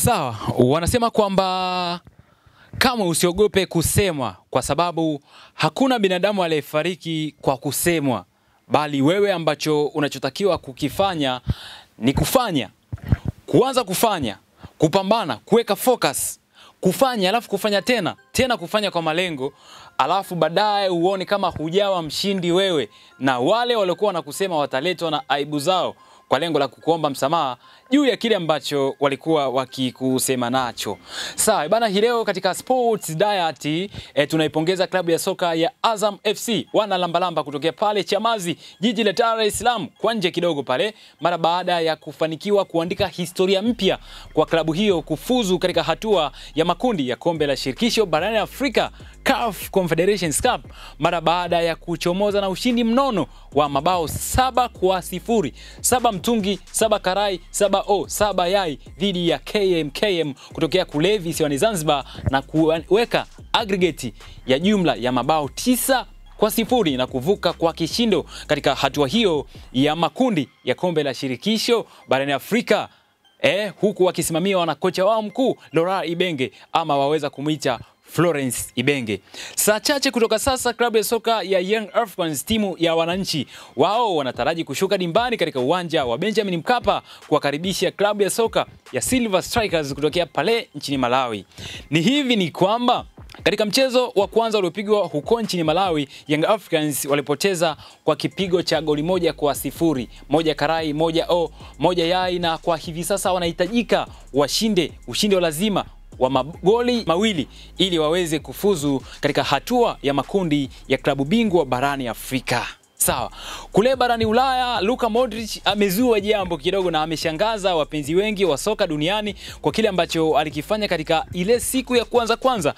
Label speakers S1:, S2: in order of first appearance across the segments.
S1: Sawa, wanasema kwamba kama usiogope kusemwa, kwa sababu hakuna binadamu aliyefariki kwa kusemwa, bali wewe ambacho unachotakiwa kukifanya ni kuanza kufanya, kupambana, kuweka focus, kufanya alafu kufanya tena kufanya kwa malengo, alafu baadaye uone kama hujawa mshindi wewe, na wale waliokuwa wanakusema wataletwa na aibu zao kwa lengo la kukuomba msamaha juu ya kile ambacho walikuwa wakikusema nacho. Sawa bana, hii leo katika Sports Diet tunaipongeza klabu ya soka ya Azam FC, wana lambalamba kutokea pale Chamazi, jiji la Dar es Salaam, kwa nje kidogo pale, mara baada ya kufanikiwa kuandika historia mpya kwa klabu hiyo kufuzu katika hatua ya makundi ya kombe la shirikisho barani Afrika, CAF Confederations Cup, mara baada ya kuchomoza na ushindi mnono wa mabao 7-0, 7 mtungi, 7 karai, 7 yai dhidi ya KMKM kutokea kule visiwani Zanzibar, na kuweka aggregate ya jumla ya mabao 9-0 na kuvuka kwa kishindo katika hatua hiyo ya makundi ya kombe la shirikisho barani Afrika. Huku wakisimamiwa na kocha wao mkuu Laurent Ibenge, ama waweza kumuita Florence Ibenge. Saa chache kutoka sasa, klabu ya soka ya Young Africans, timu ya wananchi, wao wanataraji kushuka dimbani katika uwanja wa Benjamin Mkapa kuwakaribisha klabu ya soka ya Silver Strikers kutokea pale nchini Malawi. Ni kwamba katika mchezo wa kwanza uliopigwa huko nchini Malawi, Young Africans walipoteza kwa kipigo cha goli 1-0, 1 karai, 1 yai, na kwa hivi sasa wanahitajika ushindi wa lazima wa magoli mawili ili waweze kufuzu katika hatua ya makundi ya klabu bingwa barani Afrika. Sawa, kule barani Ulaya, Luka Modric amezua jambo kidogo na ameshangaza wapenzi wengi wa soka duniani kwa kile ambacho alikifanya katika ile siku ya kwanza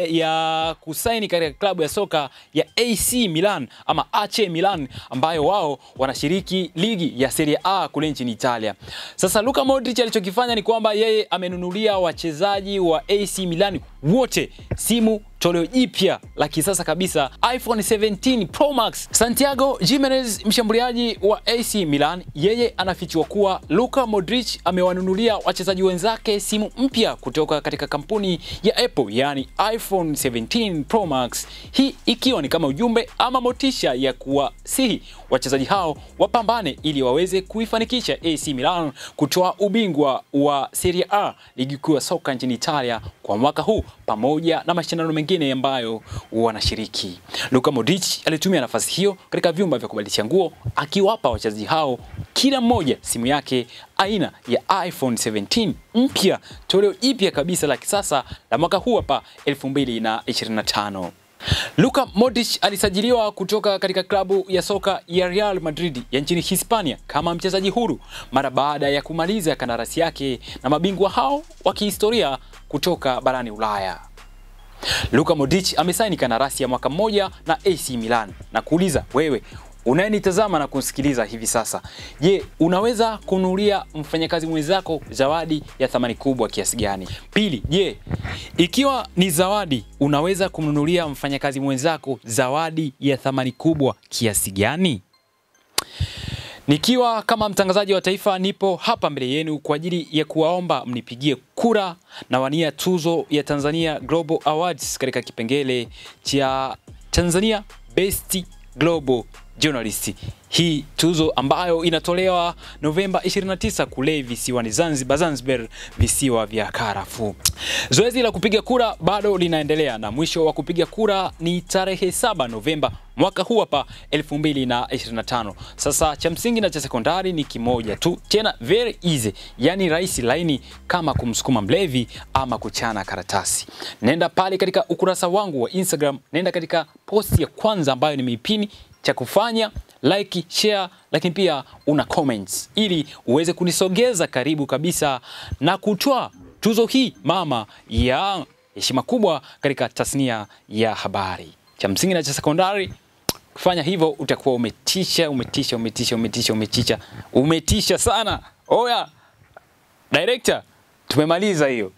S1: ya kusaini katika klabu ya soka ya AC Milan ama AC Milan, ambayo wao wanashiriki ligi ya Serie A kule nchini Italia. Sasa Luka Modric alichokifanya ni kwamba yeye amenunulia wachezaji wa AC Milan wote simu toleo jipya la kisasa kabisa, iPhone 17 Pro Max. Santiago Jimenez, mshambuliaji wa AC Milan, yeye anafichua kuwa Luka Modric amewanunulia wachezaji wenzake simu mpya kutoka katika kampuni ya Apple, yani iPhone 17 Pro Max. Hii ikiwa ni kama ujumbe ama motisha ya kuwasihi wachezaji hao wapambane ili waweze kuifanikisha AC Milan kutoa ubingwa wa Serie A, ligi kuu ya soka nchini Italia, kwa mwaka huu pamoja na mashindano mengine ambayo wanashiriki. Luka Modric alitumia nafasi hiyo katika vyumba vya kubadilisha nguo, akiwapa wachezaji hao kila mmoja simu yake aina ya iPhone 17 mpya, toleo jipya kabisa la kisasa la mwaka huu hapa 2025. Luka Modric alisajiliwa kutoka katika klabu ya soka ya Real Madrid ya nchini Hispania kama mchezaji huru mara baada ya kumaliza kandarasi yake na mabingwa hao wa kihistoria kutoka barani Ulaya. Luka Modric amesaini kandarasi ya mwaka mmoja na AC Milan, na kuuliza wewe unayenitazama na kusikiliza hivi sasa, je, unaweza kununulia mfanyakazi mwenzako zawadi ya thamani kubwa kiasi gani? Pili, je, ikiwa ni zawadi, unaweza kumnunulia mfanyakazi mwenzako zawadi ya thamani kubwa kiasi gani? Nikiwa kama mtangazaji wa taifa, nipo hapa mbele yenu kwa ajili ya kuwaomba mnipigie kura na wania tuzo ya Tanzania Global Awards katika kipengele cha Tanzania Best Global Journalist. Hii tuzo ambayo inatolewa Novemba 29 kule visiwani Zanzibar, visiwa vya Karafuu. Zoezi la kupiga kura bado linaendelea na mwisho wa kupiga kura ni tarehe 7 Novemba mwaka huu hapa 2025. Sasa cha msingi na cha sekondari ni kimoja tu, tena very easy, yani rahisi laini kama kumsukuma mlevi ama kuchana karatasi. Nenda pale katika ukurasa wangu wa Instagram, nenda katika post ya kwanza ambayo nimeipini. Cha kufanya like, share, lakini pia una comments ili uweze kunisogeza karibu kabisa na kutoa tuzo hii mama ya heshima kubwa katika tasnia ya habari. Cha msingi na cha sekondari, kufanya hivyo utakuwa umetisha sana. Oya director, tumemaliza hiyo.